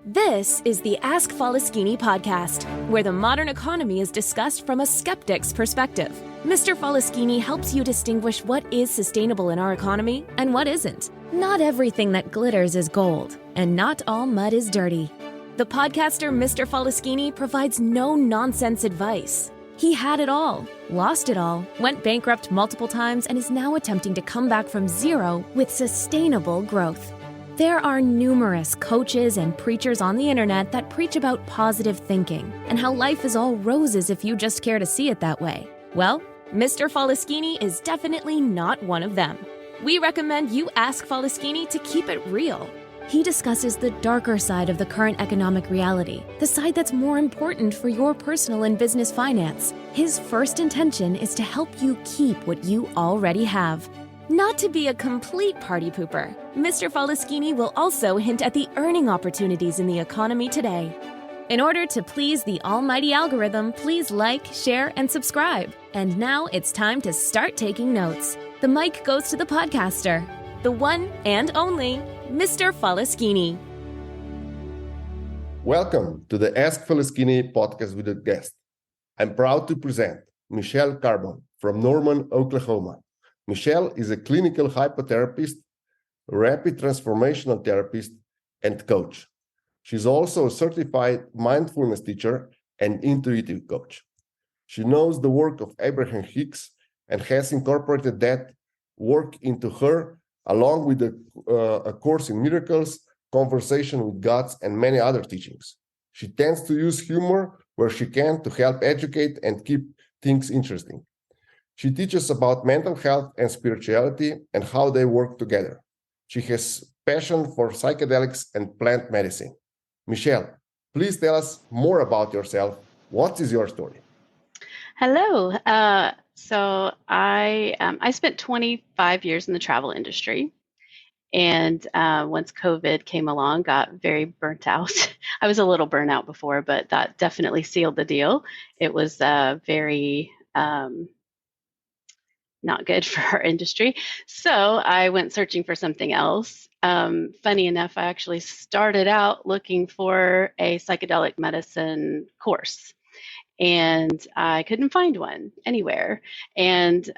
This is the Ask Faleskini podcast, where the modern economy is discussed from a skeptic's perspective. Mr. Faleskini helps you distinguish what is sustainable in our economy and what isn't. Not everything that glitters is gold, and not all mud is dirty. The podcaster Mr. Faleskini provides no-nonsense advice. He had it all, lost it all, went bankrupt multiple times, and is now attempting to come back from zero with sustainable growth. There are numerous coaches and preachers on the internet that preach about positive thinking and how life is all roses if you just care to see it that way. Well, Mr. Faleskini is definitely not one of them. We recommend you ask Faleskini to keep it real. He discusses the darker side of the current economic reality, the side that's more important for your personal and business finance. His first intention is to help you keep what you already have. Not to be a complete party pooper, Mr. Faleskini will also hint at the earning opportunities in the economy today. In order to please the almighty algorithm, please like, share, and subscribe. And now it's time to start taking notes. The mic goes to the podcaster, the one and only Mr. Faleskini. Welcome to the Ask Faleskini podcast with a guest. I'm proud to present Michelle Carbone from Norman, Oklahoma. Michelle is a clinical hypnotherapist, rapid transformational therapist, and coach. She's also a certified mindfulness teacher and intuitive coach. She knows the work of Abraham Hicks and has incorporated that work into her, along with a course in miracles, conversation with gods, and many other teachings. She tends to use humor where she can to help educate and keep things interesting. She teaches about mental health and spirituality and how they work together. She has passion for psychedelics and plant medicine. Michelle, please tell us more about yourself. What is your story? Hello. So I spent 25 years in the travel industry, and once COVID came along, got very burnt out. I was a little burnt out before, but that definitely sealed the deal. It was very not good for our industry. So I went searching for something else. Funny enough, I actually started out looking for a psychedelic medicine course, and I couldn't find one anywhere. And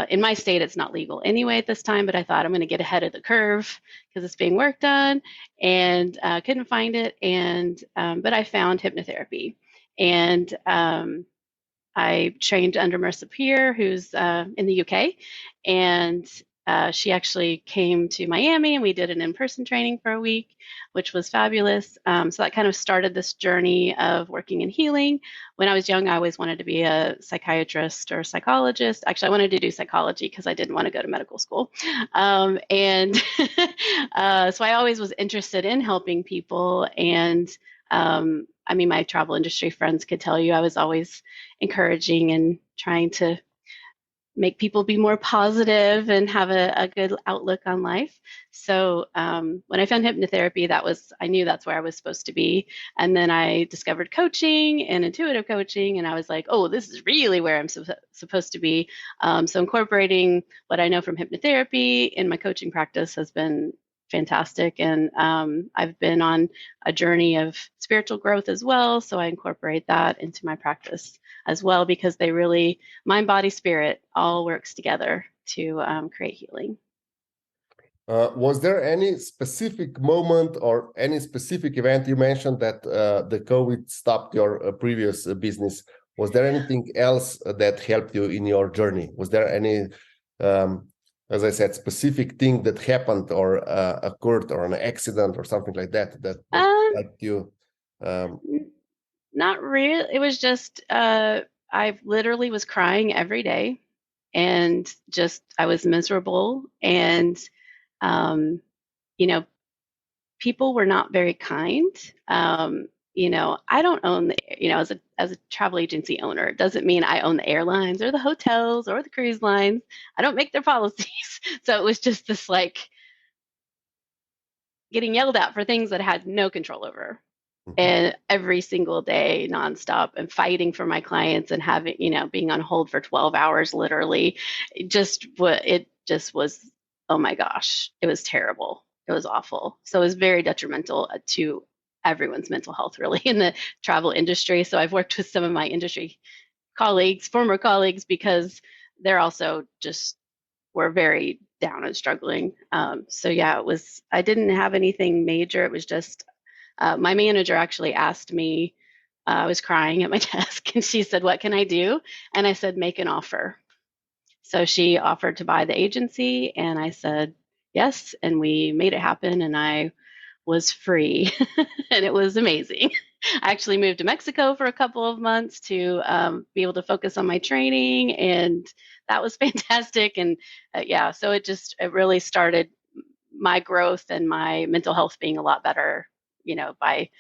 in my state, it's not legal anyway at this time, but I thought I'm going to get ahead of the curve because it's being worked on, and couldn't find it. And but I found hypnotherapy, and I trained under Marissa Peer, who's in the UK, and she actually came to Miami, and we did an in-person training for a week, which was fabulous. So that kind of started this journey of working in healing. When I was young, I always wanted to be a psychiatrist or a psychologist. Actually, I wanted to do psychology because I didn't want to go to medical school. And so I always was interested in helping people. And I mean, my travel industry friends could tell you I was always encouraging and trying to make people be more positive and have a good outlook on life. So when I found hypnotherapy, I knew that's where I was supposed to be. And then I discovered coaching and intuitive coaching, and I was like, oh, this is really where I'm supposed to be. So incorporating what I know from hypnotherapy in my coaching practice has been fantastic. And I've been on a journey of spiritual growth as well. So I incorporate that into my practice as well, because they really, mind, body, spirit, all works together to create healing. Was there any specific moment or any specific event? You mentioned that the COVID stopped your previous business. Was there anything else that helped you in your journey? Was there any as I said, specific thing that happened or occurred, or an accident or something like that helped you? Not really. It was just I literally was crying every day, and just I was miserable, and people were not very kind. I don't own as a travel agency owner, it doesn't mean I own the airlines or the hotels or the cruise lines. I don't make their policies. So it was just this like getting yelled at for things that I had no control over. And every single day nonstop, and fighting for my clients, and having, being on hold for 12 hours, literally, it just was, oh my gosh, it was terrible. It was awful. So it was very detrimental to everyone's mental health really in the travel industry. So I've worked with some of my industry colleagues, former colleagues, because they're also just were very down and struggling. So yeah, I didn't have anything major. It was just my manager actually asked me, I was crying at my desk, and she said, "What can I do?" And I said, "Make an offer." So she offered to buy the agency, and I said yes, and we made it happen, and I was free, and it was amazing. I actually moved to Mexico for a couple of months to be able to focus on my training, and that was fantastic. And yeah, so it really started my growth and my mental health being a lot better, by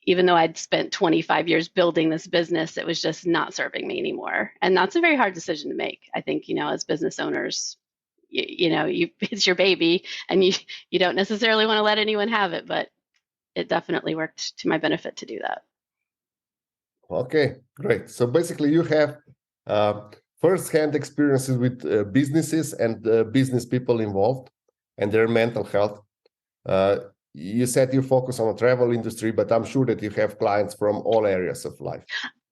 even though I'd spent 25 years building this business, it was just not serving me anymore. And that's a very hard decision to make. I think, as business owners, it's your baby, and you don't necessarily want to let anyone have it, but it definitely worked to my benefit to do that. Okay, great. So basically you have first-hand experiences with businesses and business people involved and their mental health. You said you focus on the travel industry, but I'm sure that you have clients from all areas of life.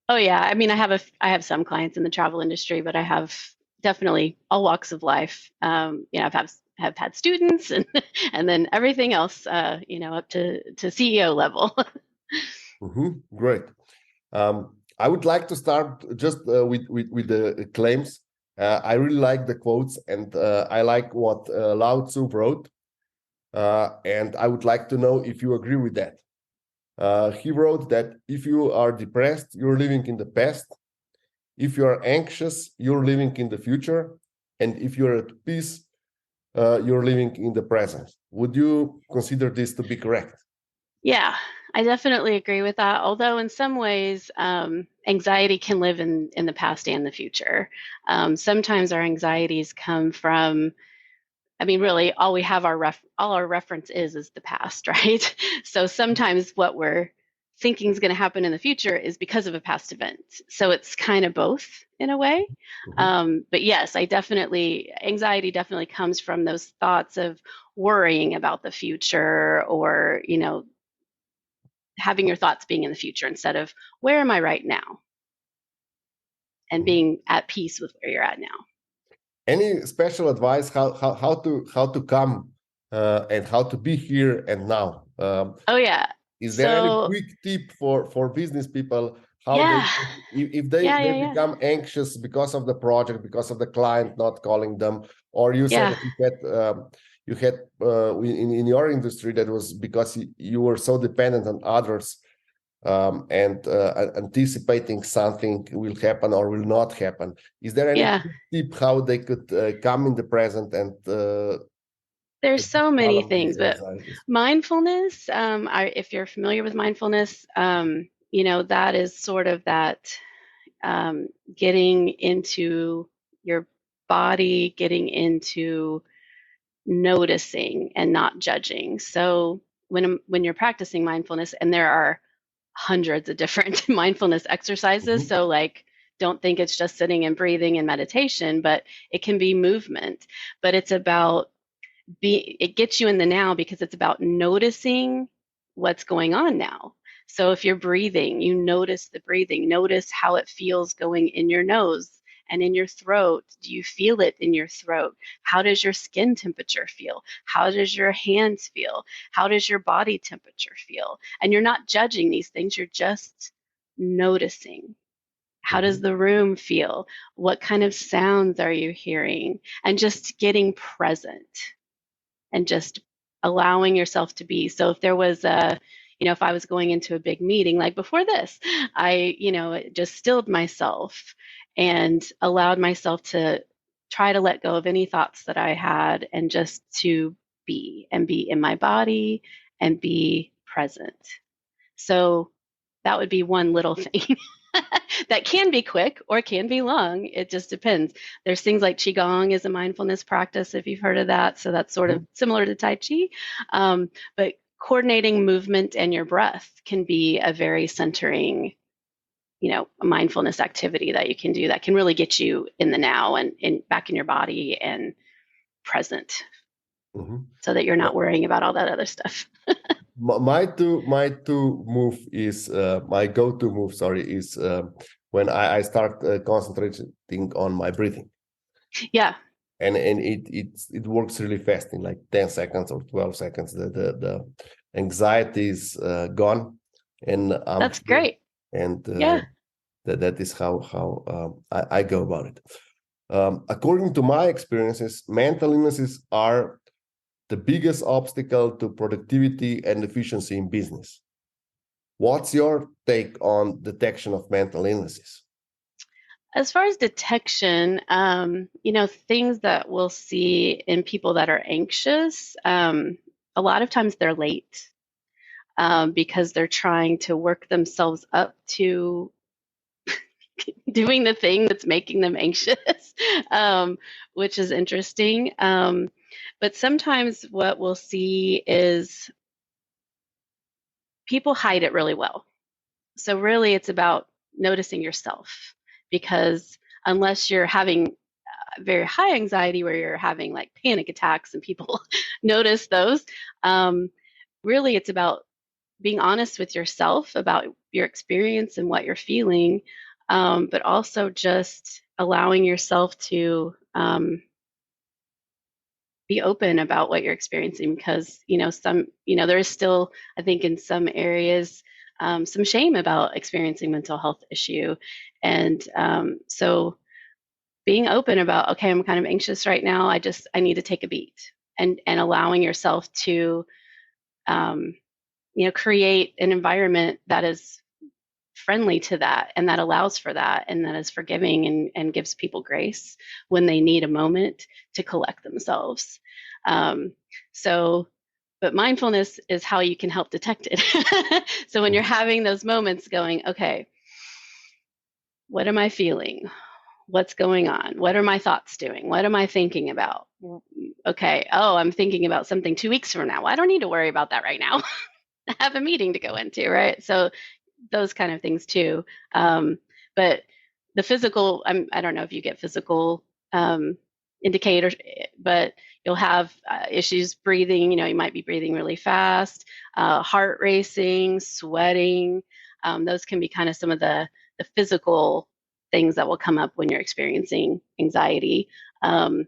Oh yeah, I mean, I have some clients in the travel industry, but I have definitely all walks of life. Have had students and and then everything else, up to CEO level. Great. I would like to start just with the claims. I really like the quotes, and I like what Lao Tzu wrote. And I would like to know if you agree with that. He wrote that if you are depressed, you're living in the past. If you are anxious, you're living in the future. And if you're at peace, you're living in the present. Would you consider this to be correct? Yeah, I definitely agree with that. Although in some ways, anxiety can live in the past and the future. Sometimes our anxieties come from, really, all we have all our reference is the past, right? So sometimes what we're thinking is going to happen in the future is because of a past event. So it's kind of both in a way. But yes, anxiety definitely comes from those thoughts of worrying about the future, or, having your thoughts being in the future instead of where am I right now, and being at peace with where you're at now. Any special advice how to come and how to be here and now? Oh yeah. Is there any quick tip for business people how they become anxious because of the project, because of the client not calling them, or you said that you had in your industry that was because you were so dependent on others and anticipating something will happen or will not happen. Is there any tip how they could come in the present and there's so many things, but mindfulness, if you're familiar with mindfulness, that is sort of that getting into your body, getting into noticing and not judging. So when you're practicing mindfulness, and there are hundreds of different mindfulness exercises, so don't think it's just sitting and breathing and meditation, but it can be movement. But it's about it gets you in the now, because it's about noticing what's going on now. So if you're breathing, you notice the breathing, notice how it feels going in your nose and in your throat. Do you feel it in your throat? How does your skin temperature feel? How does your hands feel? How does your body temperature feel? And you're not judging these things, you're just noticing. How does the room feel? What kind of sounds are you hearing? And just getting present and just allowing yourself to be. So if there was if I was going into a big meeting like before this, I, just stilled myself and allowed myself to try to let go of any thoughts that I had, and just to be in my body and be present. So that would be one little thing. That can be quick or can be long. It just depends. There's things like Qigong is a mindfulness practice, if you've heard of that. So that's sort of similar to Tai Chi. But coordinating movement and your breath can be a very centering, a mindfulness activity that you can do that can really get you in the now and back in your body and present, so that you're not worrying about all that other stuff. My go-to move, sorry, is when I start concentrating on my breathing. Yeah. And it works really fast in like 10 seconds or 12 seconds. The anxiety is gone, and I'm That's great. and Yeah. that is how I go about it. According to my experiences, mental illnesses are the biggest obstacle to productivity and efficiency in business. What's your take on detection of mental illnesses? As far as detection, things that we'll see in people that are anxious, a lot of times they're late because they're trying to work themselves up to doing the thing that's making them anxious, which is interesting. But sometimes what we'll see is people hide it really well. So really it's about noticing yourself, because unless you're having very high anxiety where you're having like panic attacks and people notice those, really it's about being honest with yourself about your experience and what you're feeling, but also just allowing yourself to be open about what you're experiencing, because there is still, I think, in some areas some shame about experiencing mental health issue, and so being open about, okay, I'm kind of anxious right now, I need to take a beat, and allowing yourself to create an environment that is friendly to that, and that allows for that, and that is forgiving, and gives people grace when they need a moment to collect themselves. So, but mindfulness is how you can help detect it. So when you're having those moments going, okay, what am I feeling? What's going on? What are my thoughts doing? What am I thinking about? Okay, oh, I'm thinking about something 2 weeks from now. Well, I don't need to worry about that right now. I have a meeting to go into, right? So those kind of things too. But the physical, I don't know if you get physical indicators, but you'll have issues breathing. You might be breathing really fast, heart racing, sweating. Those can be kind of some of the physical things that will come up when you're experiencing anxiety. And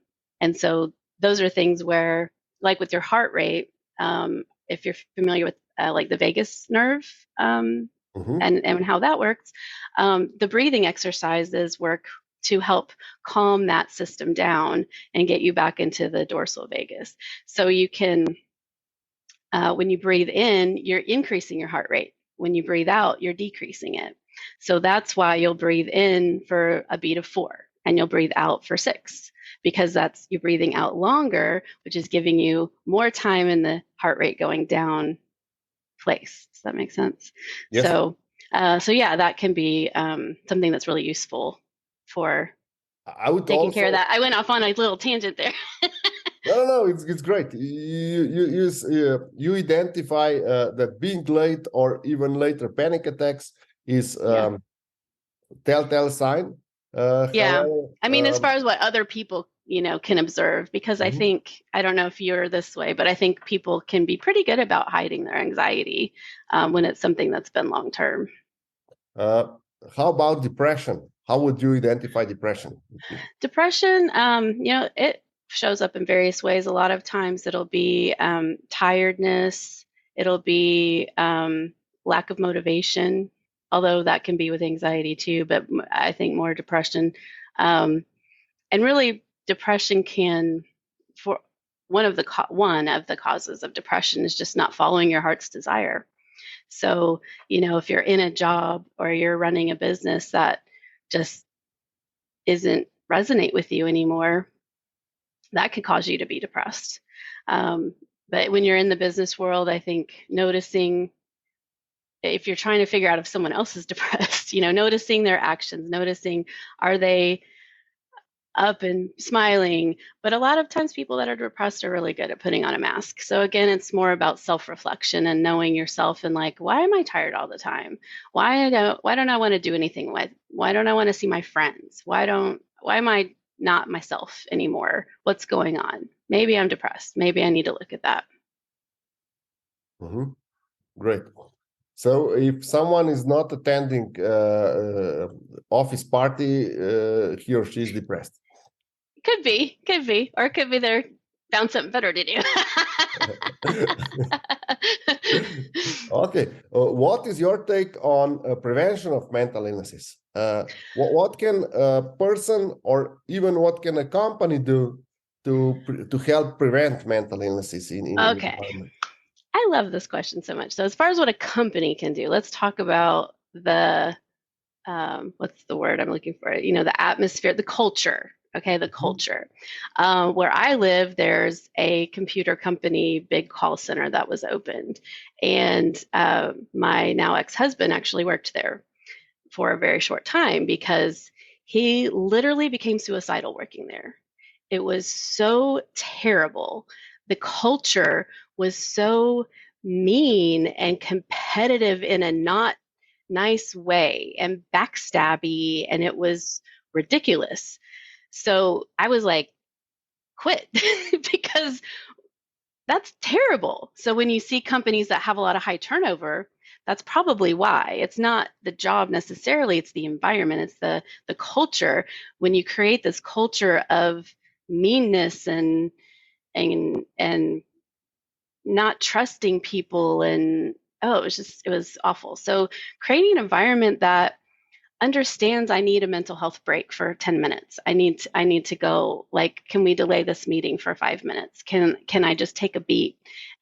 so those are things where, like with your heart rate, if you're familiar with like the vagus nerve, and how that works, the breathing exercises work to help calm that system down and get you back into the dorsal vagus. So you can, when you breathe in, you're increasing your heart rate. When you breathe out, you're decreasing it. So that's why you'll breathe in for a beat of 4 and you'll breathe out for 6, because that's you're breathing out longer, which is giving you more time in the heart rate going down place. Does that make sense? Yes. So yeah, that can be something that's really useful for I would taking care of that. I went off on a little tangent there. No, it's great. You identify that being late or even later panic attacks is telltale sign. Yeah. However, I mean, as far as what other people, can observe, because I think, I don't know if you're this way, but I think people can be pretty good about hiding their anxiety when it's something that's been long term. how about depression? How would you identify depression? Depression, it shows up in various ways. A lot of times it'll be tiredness, it'll be lack of motivation, although that can be with anxiety too, but I think more depression. And really, depression can, for one of the causes of depression is just not following your heart's desire. So, if you're in a job or you're running a business that just isn't resonate with you anymore, that could cause you to be depressed. But when you're in the business world, I think noticing, if you're trying to figure out if someone else is depressed, noticing their actions, noticing, are they up and smiling? But a lot of times people that are depressed are really good at putting on a mask. So again, it's more about self-reflection and knowing yourself, and like, why am I tired all the time? Why don't I want to do anything? Why don't I want to see my friends? Why am I not myself anymore? What's going on? Maybe I'm depressed. Maybe I need to look at that. Mm-hmm. Great. So if someone is not attending office party, he or she is depressed. Could be, or it could be they're found something better to do. Okay. What is your take on prevention of mental illnesses? What can a person or even what can a company do to help prevent mental illnesses in Okay. environment? I love this question so much. So as far as what a company can do, let's talk about the what's the word I'm looking for? The atmosphere, the culture. Okay, the culture. Where I live, there's a computer company, big call center that was opened, and my now ex-husband actually worked there for a very short time because he literally became suicidal working there. It was so terrible. The culture was so mean and competitive in a not nice way and backstabby, and it was ridiculous. So I was like, quit because that's terrible. So when you see companies that have a lot of high turnover, that's probably why. It's not the job necessarily, it's the environment, it's the culture. When you create this culture of meanness and not trusting people, and it was awful. So creating an environment that understands I need a mental health break for 10 minutes. I need to go, like, can we delay this meeting for 5 minutes? Can I just take a beat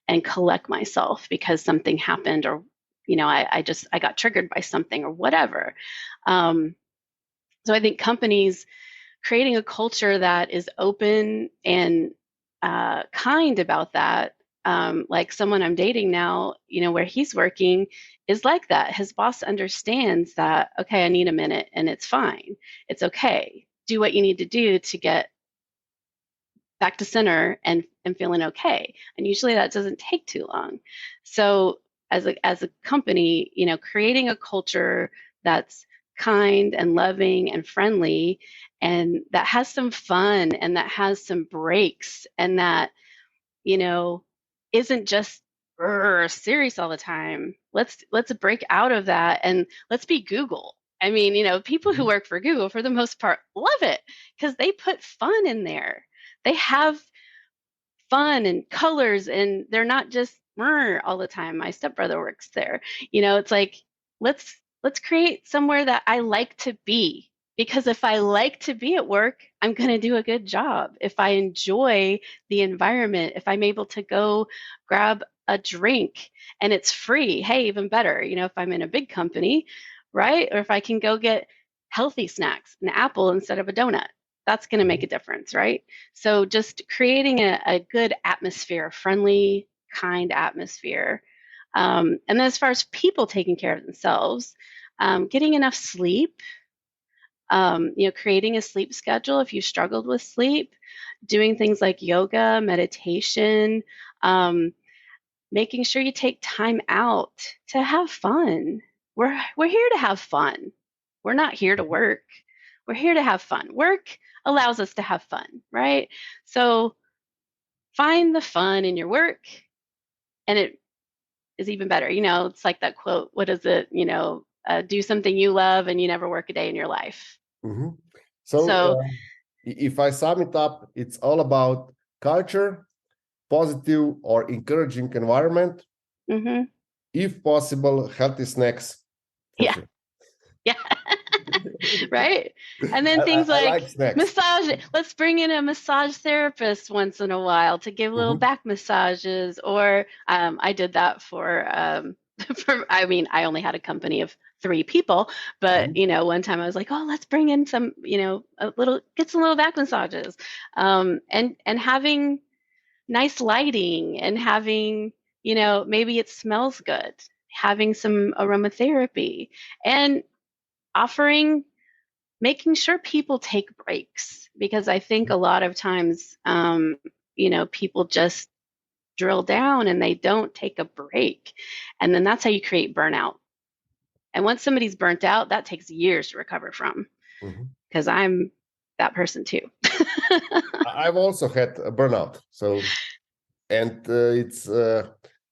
and collect myself because something happened, or I got triggered by something or whatever. So I think companies creating a culture that is open and kind about that. Like someone I'm dating now, where he's working is like that. His boss understands that, okay, I need a minute and it's fine. It's okay. Do what you need to do to get back to center and feeling okay. And usually that doesn't take too long. So as a company, creating a culture that's kind and loving and friendly and that has some fun and that has some breaks and that isn't just serious all the time. Let's break out of that and let's be Google. I mean, people who work for Google for the most part love it because they put fun in there. They have fun and colors and they're not just all the time. My stepbrother works there. It's like let's create somewhere that I like to be, because if I like to be at work, I'm going to do a good job. If I enjoy the environment, if I'm able to go grab a drink and it's free, hey, even better. If I'm in a big company, right? Or if I can go get healthy snacks, an apple instead of a donut, that's going to make a difference, right? So just creating a good atmosphere, a friendly, kind atmosphere. And then as far as people taking care of themselves, getting enough sleep, creating a sleep schedule if you struggled with sleep, doing things like yoga, meditation, making sure you take time out to have fun. We're here to have fun. We're not here to work. We're here to have fun. Work allows us to have fun, right? So find the fun in your work, and it is even better. It's like that quote, what is it? Do something you love and you never work a day in your life. Mm-hmm. So So if I sum it up, it's all about culture, positive or encouraging environment, if possible, healthy snacks. Yeah. Sure. Yeah. Right. And then things I like snacks. massage. Let's bring in a massage therapist once in a while to give little back massages. Or I did that for I only had a company of 3 people, but one time I was like, oh, let's bring in some, get some little back massages, and having nice lighting and having, maybe it smells good, having some aromatherapy and making sure people take breaks, because I think a lot of times, people just drill down and they don't take a break. And then that's how you create burnout. And once somebody's burnt out, that takes years to recover from, because I'm that person too. I've also had a burnout. So, and it's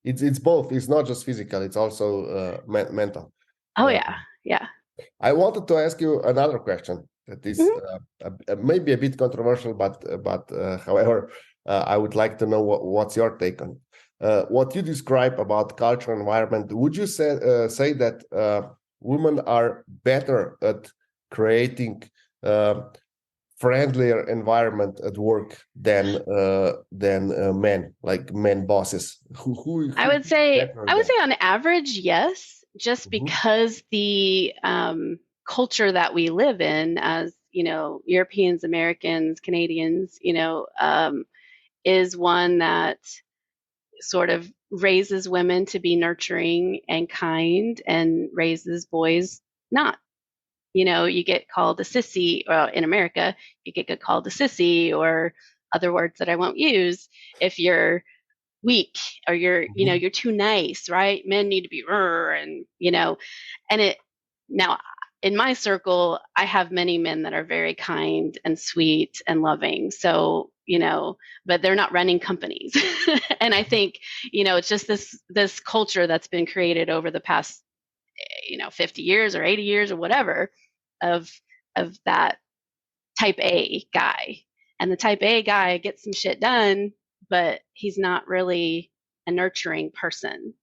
it's both. It's not just physical, it's also mental. Oh yeah. Yeah. I wanted to ask you another question that is maybe a bit controversial, but however, I would like to know what's your take on what you describe about culture and environment. Would you say that women are better at creating friendlier environment at work than men, like men bosses? Who I would say better at that? on average, yes, just because the culture that we live in as, Europeans, Americans, Canadians, is one that sort of raises women to be nurturing and kind and raises boys not. You get called a sissy, or in America, you get called a sissy or other words that I won't use if you're weak or you're too nice, right? Men need to be and and it now in my circle, I have many men that are very kind and sweet and loving. So, but they're not running companies. And I think, it's just this culture that's been created over the past 50 years or 80 years or whatever of that type A guy. And the type A guy gets some shit done, but he's not really a nurturing person.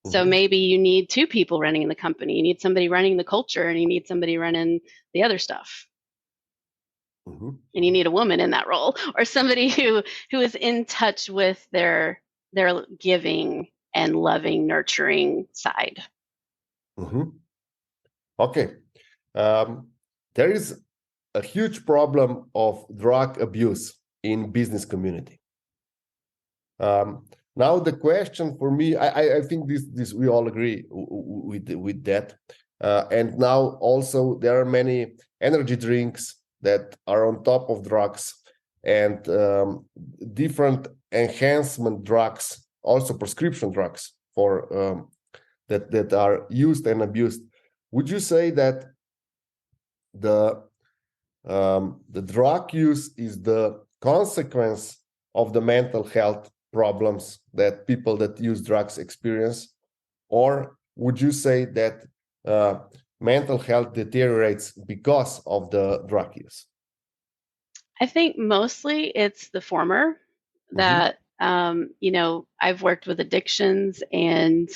So maybe you need two people running the company. You need somebody running the culture and you need somebody running the other stuff. And you need a woman in that role, or somebody who is in touch with their giving and loving, nurturing side. Okay. There is a huge problem of drug abuse in business community. Now the question for me, I think this we all agree with that. And now also there are many energy drinks that are on top of drugs, and different enhancement drugs, also prescription drugs for that are used and abused. Would you say that the drug use is the consequence of the mental health problems that people that use drugs experience, or would you say that mental health deteriorates because of the drug use? I think mostly it's the former. That I've worked with addictions, and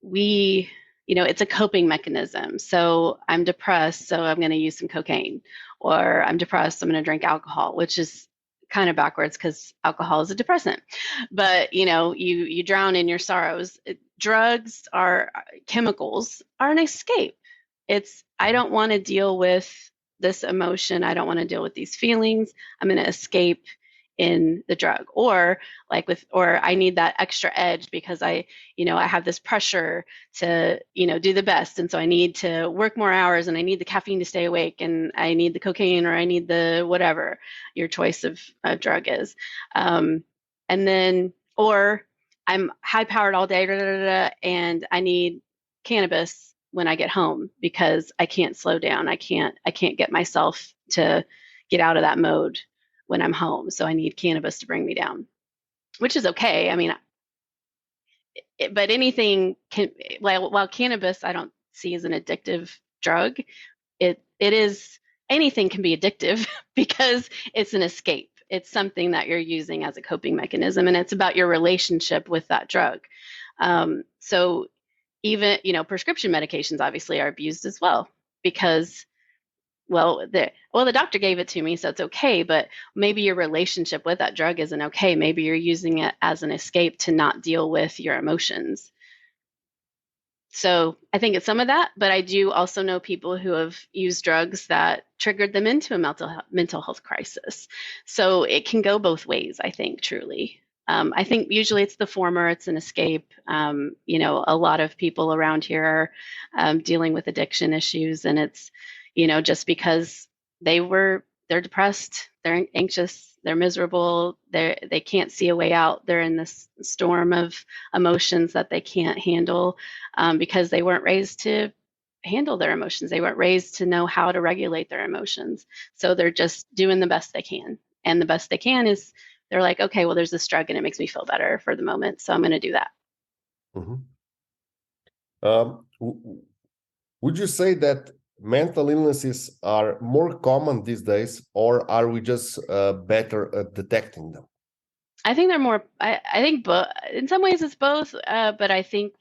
it's a coping mechanism. So I'm depressed, so I'm going to use some cocaine, or I'm depressed, so I'm going to drink alcohol, which is kind of backwards because alcohol is a depressant. But you drown in your sorrows. Drugs are chemicals are an escape. I don't want to deal with this emotion. I don't want to deal with these feelings. I'm going to escape in the drug, or I need that extra edge because I have this pressure to, do the best. And so I need to work more hours, and I need the caffeine to stay awake, and I need the cocaine, or I need the whatever your choice of drug is. And then, or I'm high powered all day, and I need cannabis when I get home because I can't slow down. I can't get myself to get out of that mode when I'm home. So I need cannabis to bring me down, which is okay. I mean, but anything can, while cannabis I don't see as an addictive drug, it is, anything can be addictive because it's an escape. It's something that you're using as a coping mechanism, and it's about your relationship with that drug. So even, prescription medications obviously are abused as well because the doctor gave it to me, so it's okay, but maybe your relationship with that drug isn't okay. Maybe you're using it as an escape to not deal with your emotions. So I think it's some of that, but I do also know people who have used drugs that triggered them into a mental health crisis. So it can go both ways, I think, truly. I think usually it's the former, it's an escape. A lot of people around here are dealing with addiction issues, and it's, just because they're depressed, they're anxious, they're miserable, they can't see a way out. They're in this storm of emotions that they can't handle because they weren't raised to handle their emotions. They weren't raised to know how to regulate their emotions. So they're just doing the best they can. And the best they can is they're like, okay, well, there's this drug and it makes me feel better for the moment, so I'm going to do that. Mhm. Would you say that mental illnesses are more common these days, or are we just better at detecting them? I think they're more, I think in some ways it's both, but I think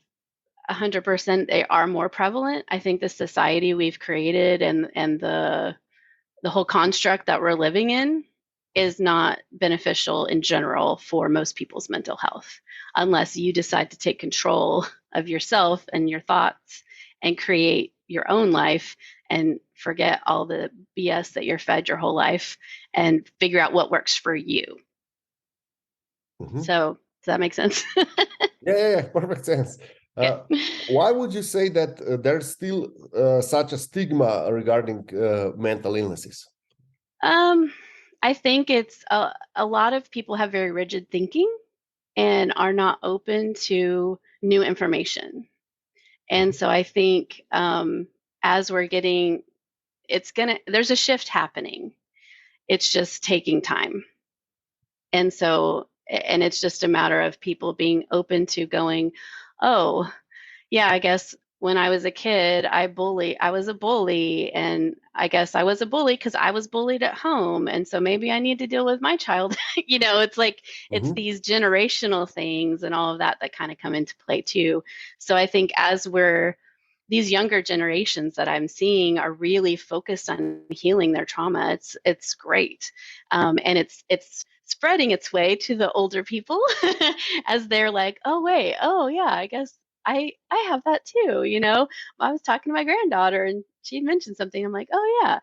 100% they are more prevalent. I think the society we've created and the whole construct that we're living in is not beneficial in general for most people's mental health, unless you decide to take control of yourself and your thoughts and create your own life and forget all the BS that you're fed your whole life and figure out what works for you. Mhm. So, does that make sense? Yeah, perfect sense. Why would you say that there's still such a stigma regarding mental illnesses? I think it's a lot of people have very rigid thinking and are not open to new information. And so I think as we're getting, there's a shift happening. It's just taking time. And so, and it's just a matter of people being open to going, oh, yeah, I guess when I was a kid, I was a bully. And I guess I was a bully because I was bullied at home. And so maybe I need to deal with my child. It's like, it's Mhm. these generational things and all of that that kind of come into play too. So I think these younger generations that I'm seeing are really focused on healing their trauma. It's great. And it's spreading its way to the older people as they're like, oh wait, oh yeah, I guess I have that too. I was talking to my granddaughter and she mentioned something. I'm like, oh yeah,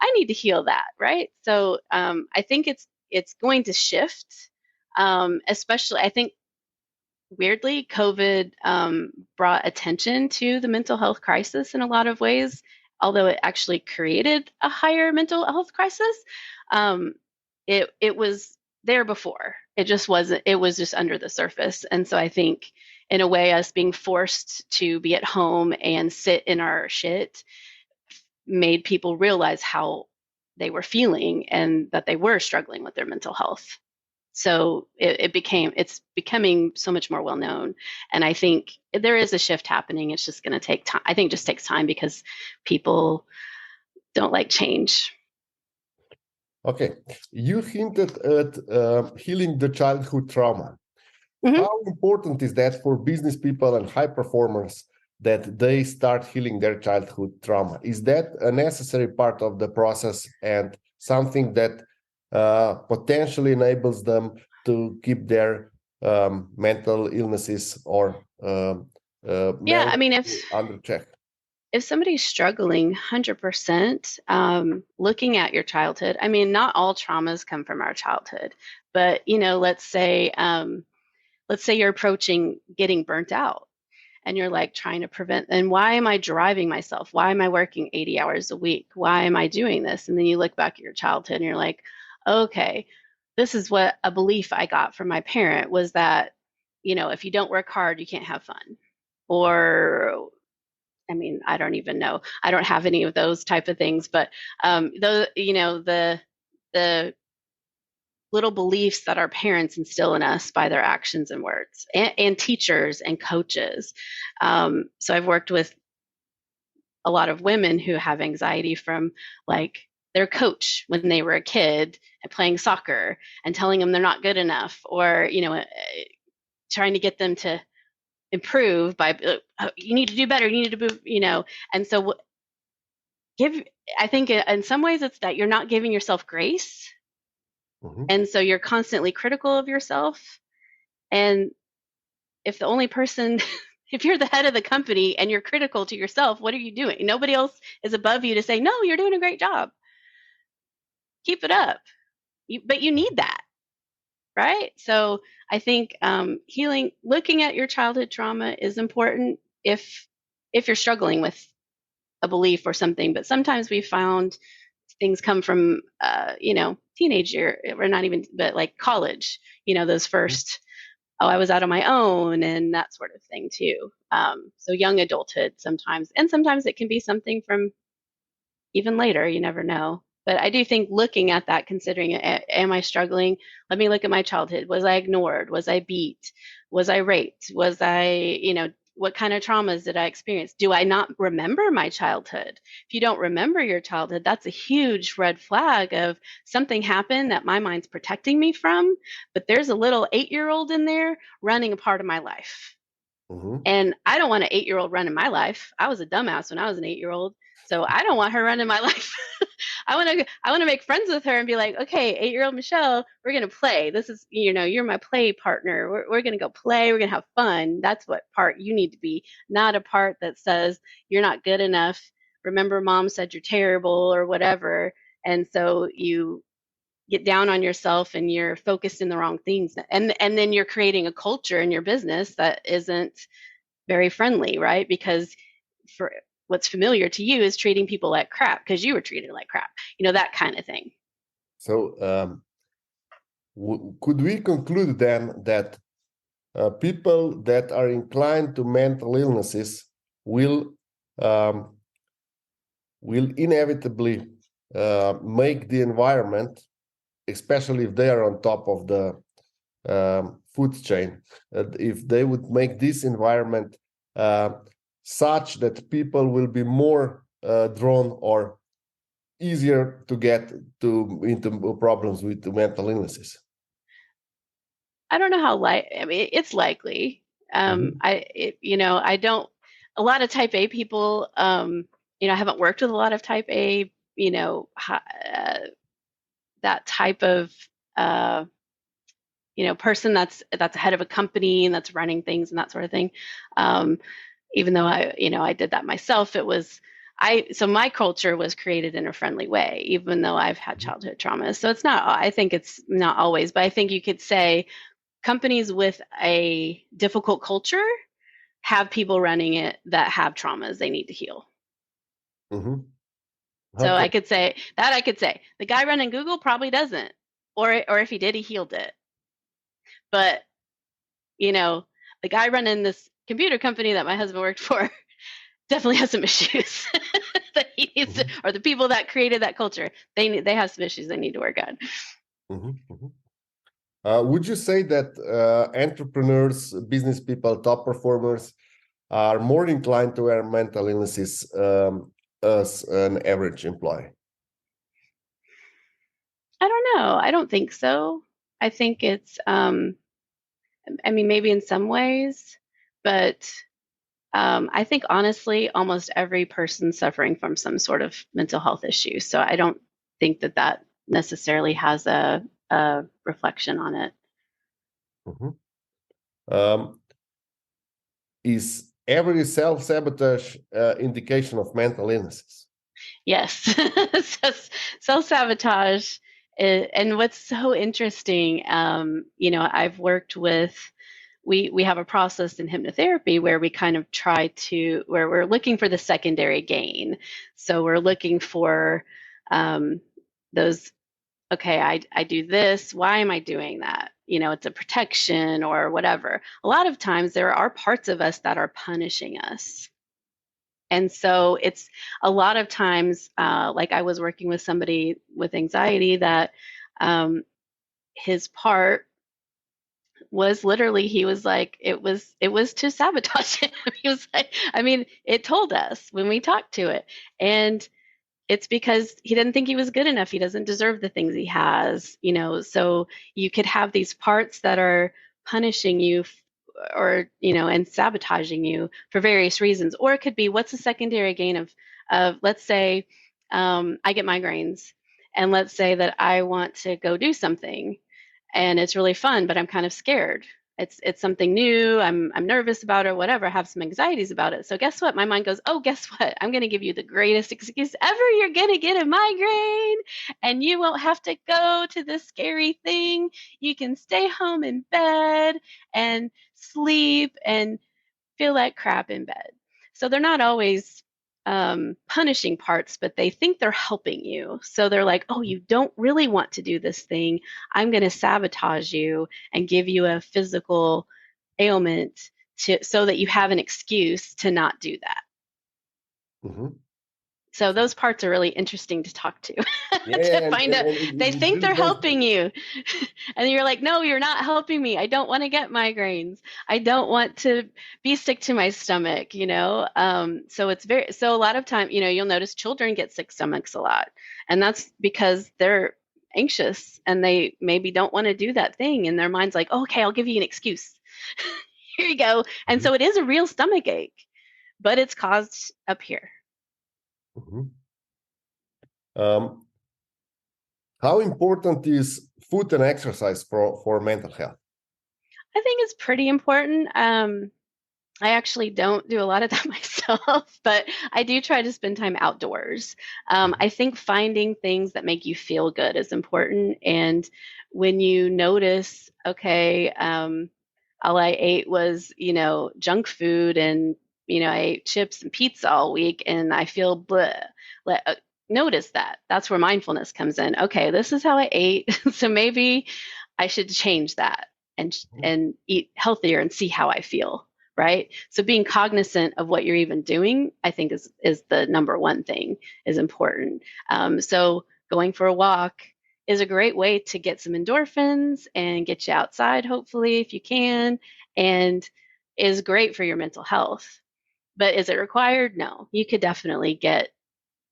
I need to heal that, right? So I think it's going to shift. Especially, I think weirdly, COVID brought attention to the mental health crisis in a lot of ways, although it actually created a higher mental health crisis. Um, it was there before. It just wasn't. It was just under the surface, and so I think, in a way, us being forced to be at home and sit in our shit made people realize how they were feeling and that they were struggling with their mental health. So it's becoming so much more well known. And I think there is a shift happening. It's just going to take time. I think it just takes time because people don't like change. Okay, you hinted at healing the childhood trauma. Mm-hmm. How important is that for business people and high performers that they start healing their childhood trauma? Is that a necessary part of the process and something that potentially enables them to keep their mental illnesses or Yeah, I malady mean, under check? if somebody's struggling 100%, looking at your childhood, I mean, not all traumas come from our childhood, but let's say you're approaching getting burnt out and you're like trying to prevent, and why am I driving myself? Why am I working 80 hours a week? Why am I doing this? And then you look back at your childhood and you're like, okay, this is what a belief I got from my parent was that, if you don't work hard, you can't have fun. Or, I mean, I don't even know. I don't have any of those type of things, but the little beliefs that our parents instill in us by their actions and words, and teachers and coaches. So I've worked with a lot of women who have anxiety from like their coach when they were a kid and playing soccer and telling them they're not good enough, or trying to get them to improve by you need to do better, you need to move, and so give I think in some ways it's that you're not giving yourself grace, Mhm. and so you're constantly critical of yourself. And if the only person if you're the head of the company and you're critical to yourself, what are you doing? Nobody else is above you to say, no, you're doing a great job, keep it up. But you need that, right? So I think healing, looking at your childhood trauma is important if you're struggling with a belief or something. But sometimes we found things come from teenage year, or not even, but like college, those first, oh, I was out on my own and that sort of thing too. So young adulthood sometimes, and sometimes it can be something from even later, you never know. But I do think looking at that, considering, am I struggling? Let me look at my childhood. Was I ignored? Was I beat? Was I raped? Was I, what kind of traumas did I experience? Do I not remember my childhood? If you don't remember your childhood, that's a huge red flag of something happened that my mind's protecting me from, but there's a little 8-year-old in there running a part of my life. Mm-hmm. And I don't want an 8-year-old running my life. I was a dumbass when I was an 8-year-old. So I don't want her running my life. I want to make friends with her and be like, okay, 8-year-old Michelle, we're going to play. This is, you're my play partner. We're going to go play. We're going to have fun. That's what part you need to be, not a part that says you're not good enough. Remember, mom said you're terrible or whatever. And so you get down on yourself and you're focused in the wrong things. And then you're creating a culture in your business that isn't very friendly, right? Because for what's familiar to you is treating people like crap because you were treated like crap, that kind of thing. So could we conclude then that people that are inclined to mental illnesses will inevitably make the environment, especially if they are on top of the food chain, if they would make this environment such that people will be more drawn or easier to get into problems with the mental illnesses? I don't know how it's likely. I don't. A lot of Type A people. I haven't worked with a lot of Type A. That type of person that's head of a company and that's running things and that sort of thing. Even though I did that myself, so my culture was created in a friendly way, even though I've had childhood traumas. So I think it's not always, but I think you could say companies with a difficult culture have people running it that have traumas they need to heal. Mm-hmm. Okay. So I could say the guy running Google probably doesn't, or if he did, he healed it. But the guy running this computer company that my husband worked for definitely has some issues that he needs to, or the people that created that culture, they have some issues they need to work on. Would you say that entrepreneurs, business people, top performers are more inclined to have mental illnesses as an average employee? I don't know. I don't think so. I think it's, maybe in some ways, but I think honestly, almost every person suffering from some sort of mental health issue. So I don't think that necessarily has a reflection on it. Is every self-sabotage indication of mental illnesses? Yes. Self-sabotage. And what's so interesting, I've worked with, we have a process in hypnotherapy where we kind of where we're looking for the secondary gain. So we're looking for those, okay, I do this. Why am I doing that? It's a protection or whatever. A lot of times there are parts of us that are punishing us. And so it's a lot of times, like I was working with somebody with anxiety that his part was literally, he was like, it was to sabotage him. He was like, it told us when we talked to it. And it's because he didn't think he was good enough. He doesn't deserve the things he has, so you could have these parts that are punishing you or, and sabotaging you for various reasons. Or it could be, what's the secondary gain of let's say, I get migraines, and let's say that I want to go do something and it's really fun, but I'm kind of scared. It's something new. I'm nervous about it, whatever. I have some anxieties about it. So guess what? My mind goes, oh, guess what? I'm going to give you the greatest excuse ever. You're going to get a migraine and you won't have to go to this scary thing. You can stay home in bed and sleep and feel like crap in bed. So they're not always punishing parts, but they think they're helping you. So they're like, oh, you don't really want to do this thing. I'm going to sabotage you and give you a physical ailment so that you have an excuse to not do that. So those parts are really interesting to talk to, Yeah, to find out. and They it think really they're goes. helping you. And you're like, no, you're not helping me. I don't want to get migraines. I don't want to be sick to my stomach, So so a lot of time, you'll notice children get sick stomachs a lot. And that's because they're anxious and they maybe don't want to do that thing. And their mind's like, oh, okay, I'll give you an excuse. Here you go. And so it is a real stomach ache, but it's caused up here. Mhm. Um, how important is food and exercise for mental health? I think it's pretty important. I actually don't do a lot of that myself, but I do try to spend time outdoors. I think finding things that make you feel good is important. And when you notice, okay, all I ate was, junk food and, I ate chips and pizza all week and I feel bleh. Notice that. That's where mindfulness comes in. Okay, this is how I ate. So maybe I should change that and eat healthier and see how I feel. Right. So being cognizant of what you're even doing, I think is the number one thing is important. So going for a walk is a great way to get some endorphins and get you outside, hopefully, if you can, and is great for your mental health. But is it required? No. You could definitely get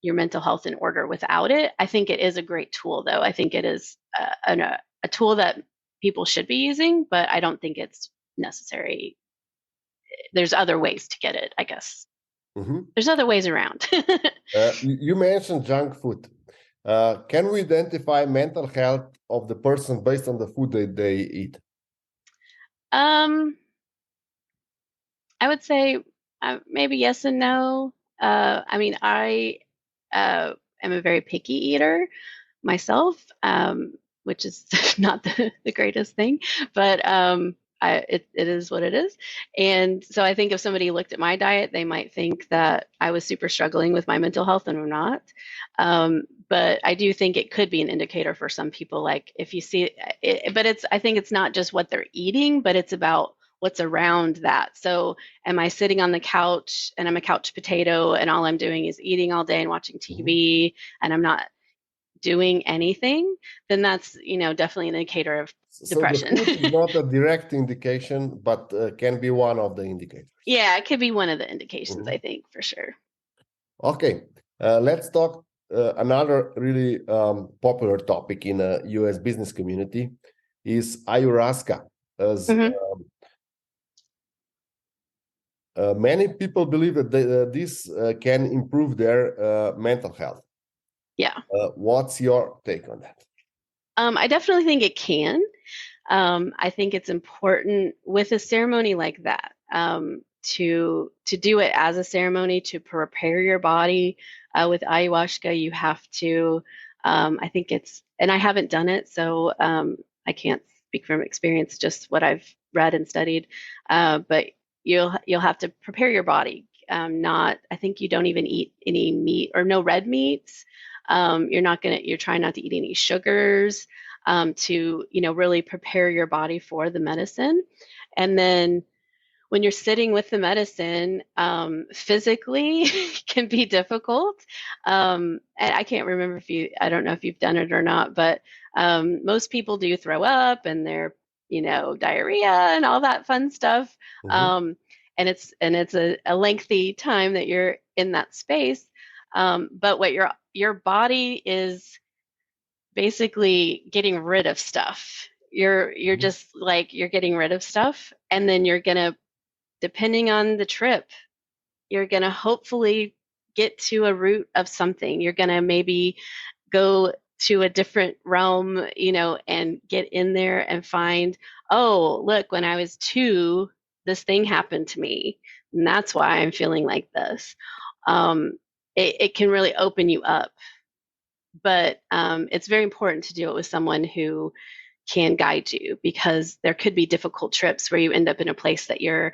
your mental health in order without it. I think it is a great tool, though. I think it is a tool that people should be using, but I don't think it's necessary. There's other ways to get it, I guess. Mm-hmm. There's other ways around. You mentioned junk food. Can we identify mental health of the person based on the food that they eat? I would say maybe yes and no. I mean, I am a very picky eater myself, which is not the greatest thing, but it is what it is. And so I think if somebody looked at my diet, they might think that I was super struggling with my mental health, and I'm not. But I do think it could be an indicator for some people. Like if you see it, but I think it's not just what they're eating, but it's about what's around that. So am I sitting on the couch and I'm a couch potato and all I'm doing is eating all day and watching TV and I'm not doing anything, then that's, definitely an indicator of depression. So the food is not a direct indication, but can be one of the indicators. Yeah, it could be one of the indications, I think, for sure. Okay. Let's talk another really popular topic in the US business community is ayahuasca. As many people believe that this can improve their mental health. Yeah. What's your take on that? I definitely think it can. I think it's important with a ceremony like that to do it as a ceremony to prepare your body. With ayahuasca, you have to. I think and I haven't done it, so I can't speak from experience, just what I've read and studied. But you'll have to prepare your body. I think you don't even eat any meat or no red meats. You're trying not to eat any sugars to, really prepare your body for the medicine. And then when you're sitting with the medicine, physically can be difficult. And I can't remember I don't know if you've done it or not, but most people do throw up and they're, diarrhea and all that fun stuff. And it's a lengthy time that you're in that space. But what your body is basically getting rid of stuff. You're just like, you're getting rid of stuff, and then you're gonna, depending on the trip, you're gonna hopefully get to a root of something. You're gonna maybe go to a different realm, and get in there and find, oh, look, when I was 2, this thing happened to me, and that's why I'm feeling like this. It can really open you up. But it's very important to do it with someone who can guide you, because there could be difficult trips where you end up in a place that you're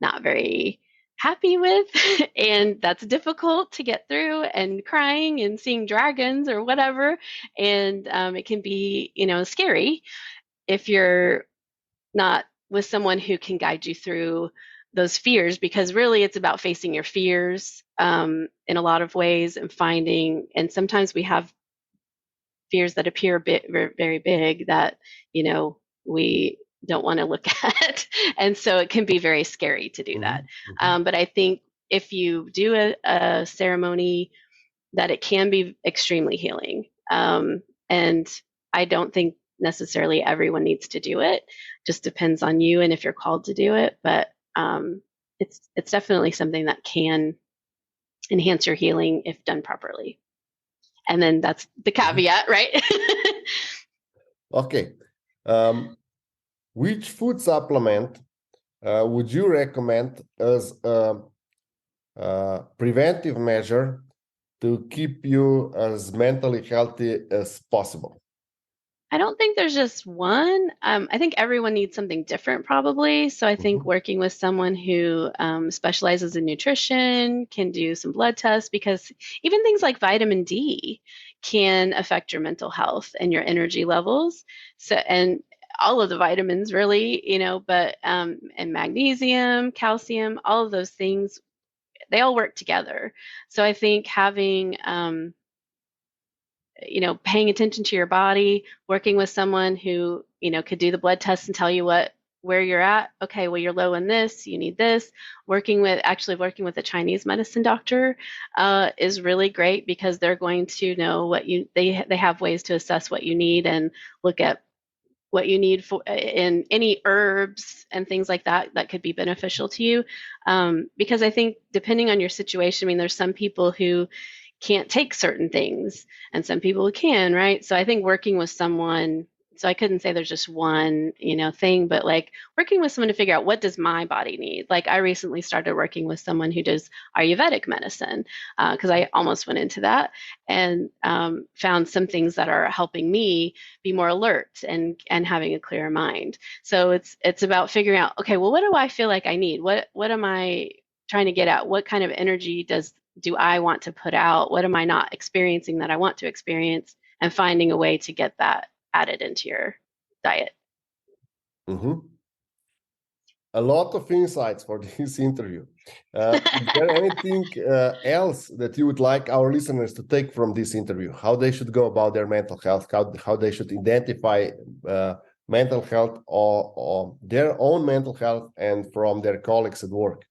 not very happy with and that's difficult to get through, and crying and seeing dragons or whatever, and it can be scary if you're not with someone who can guide you through those fears, because really it's about facing your fears in a lot of ways, and finding, and sometimes we have fears that appear very big that, we don't want to look at. And so it can be very scary to do that. But I think if you do a ceremony, that it can be extremely healing. And I don't think necessarily everyone needs to do it. Just depends on you and if you're called to do it. But it's definitely something that can enhance your healing if done properly. And then that's the caveat, right? Okay. Which food supplement would you recommend as a preventive measure to keep you as mentally healthy as possible? I don't think there's just one. I think everyone needs something different, probably. So I think working with someone who specializes in nutrition, can do some blood tests, because even things like vitamin D can affect your mental health and your energy levels. So, and all of the vitamins, really, but and magnesium, calcium, all of those things, they all work together. So I think having paying attention to your body, working with someone who, could do the blood test and tell you where you're at. Okay, well, you're low in this, you need this. Working with a Chinese medicine doctor is really great, because they're going to know they have ways to assess what you need and look at what you need for in any herbs and things like that could be beneficial to you. Because I think depending on your situation, I mean, there's some people who can't take certain things and some people who can, right? So I think working with someone, so I couldn't say there's just one, thing, but like working with someone to figure out, what does my body need? Like I recently started working with someone who does Ayurvedic medicine, because I almost went into that, and found some things that are helping me be more alert and having a clearer mind. So it's about figuring out, okay, well, what do I feel like I need? What am I trying to get at? What kind of energy do I want to put out? What am I not experiencing that I want to experience? And finding a way to get that added into your diet. A lot of insights for this interview. Is there anything else that you would like our listeners to take from this interview? How they should go about their mental health, how they should identify mental health or their own mental health and from their colleagues at work?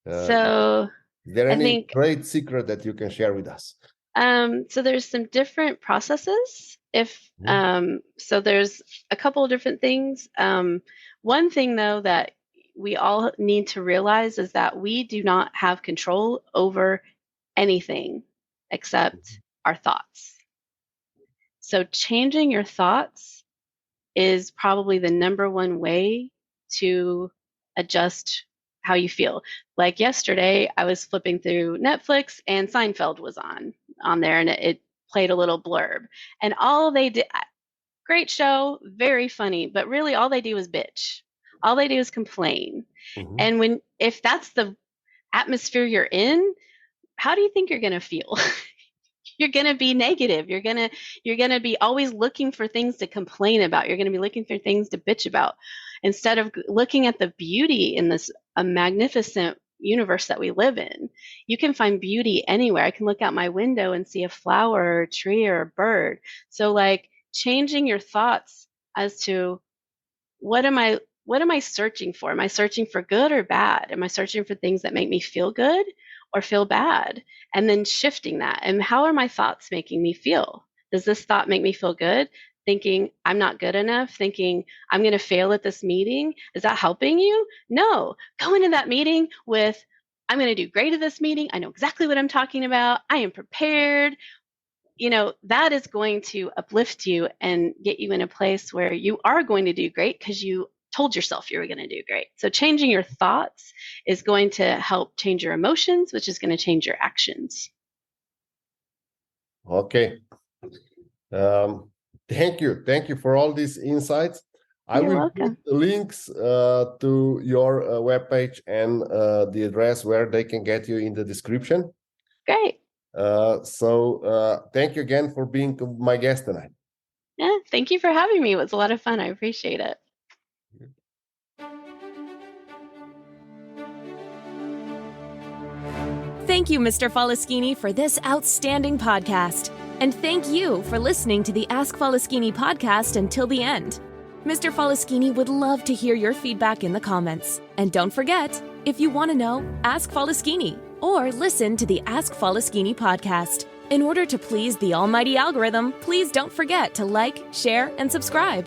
So is there any great secret that you can share with us? So there's some different processes. So there's a couple of different things. One thing, though, that we all need to realize is that we do not have control over anything except our thoughts. So changing your thoughts is probably the number one way to adjust how you feel. Like yesterday, I was flipping through Netflix and Seinfeld was on there, and it played a little blurb. And all they did, great show, very funny, but really all they do is bitch. All they do is complain. And if that's the atmosphere you're in, how do you think you're going to feel? You're going to be negative. You're going to be always looking for things to complain about. You're going to be looking for things to bitch about, instead of looking at the beauty in this magnificent universe that we live in. You can find beauty anywhere. I can look out my window and see a flower or a tree or a bird. So like changing your thoughts as to what am I searching for? Am I searching for good or bad? Am I searching for things that make me feel good or feel bad? And then shifting that. And how are my thoughts making me feel? Does this thought make me feel good? Thinking I'm not good enough, thinking I'm going to fail at this meeting. Is that helping you? No. Go into that meeting with, I'm going to do great at this meeting. I know exactly what I'm talking about. I am prepared. That is going to uplift you and get you in a place where you are going to do great, because you told yourself you were going to do great. So changing your thoughts is going to help change your emotions, which is going to change your actions. Okay. Thank you for all these insights. I will put links to your webpage and the address where they can get you in the description. Great. So thank you again for being my guest tonight. Yeah, thank you for having me. It was a lot of fun. I appreciate it. Thank you, Mr. Faleskini, for this outstanding podcast. And thank you for listening to the Ask Faleskini podcast until the end. Mr. Faleskini would love to hear your feedback in the comments. And don't forget, if you want to know, ask Faleskini or listen to the Ask Faleskini podcast. In order to please the almighty algorithm, please don't forget to like, share, and subscribe.